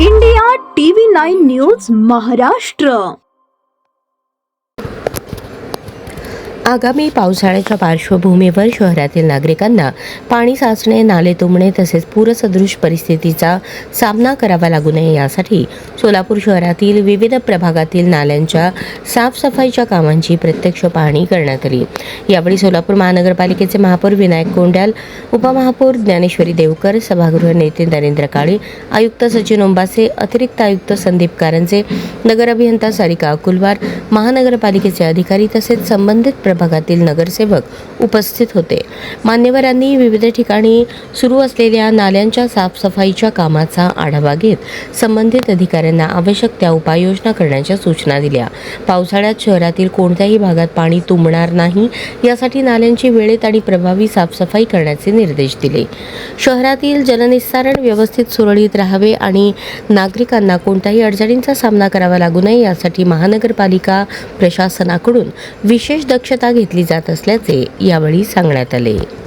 India TV9 news Maharashtra. आगामी पावसाळ्याच्या पार्श्वभूमीवर शहरातील नागरिकांना पाणी साचणे, नाले तुंबणे तसेच पूरसदृश परिस्थितीचा सामना करावा लागू नये यासाठी सोलापूर शहरातील विविध प्रभागातील नाल्यांच्या साफसफाईच्या कामांची प्रत्यक्ष पाहणी करण्यात आली। यावेळी सोलापूर महानगरपालिकेचे महापौर विनायक कोंड्याल, उपमहापौर ज्ञानेश्वरी देवकर, सभागृह नेते नरेंद्र काळे, आयुक्त सचिन ओंबासे, अतिरिक्त आयुक्त संदीप कारंजे, नगर अभियंता सारिका अकुलवार, महानगरपालिकेचे अधिकारी तसेच संबंधित भागातील नगरसेवक उपस्थित होते। मान्यवरांनी विविध ठिकाणी सुरू असलेल्या नाल्यांच्या साफसफाईच्या कामाचा आढावा घेत संबंधित अधिकाऱ्यांना आवश्यक त्या उपाययोजना करण्याच्या सूचना दिल्या। पावसाळ्यात शहरातील कोणत्याही भागात पाणी तुंबणार नाही यासाठी नाल्यांची वेळेत आणि प्रभावी साफसफाई करण्याचे निर्देश दिले। शहरातील जलनिस्सारण व्यवस्थित सुरळीत राहावे आणि नागरिकांना कोणत्याही अडचणींचा सामना करावा लागू नये यासाठी महानगरपालिका प्रशासनाकडून विशेष दक्षता घेतली जात असल्याचे यावेळी सांगण्यात आले।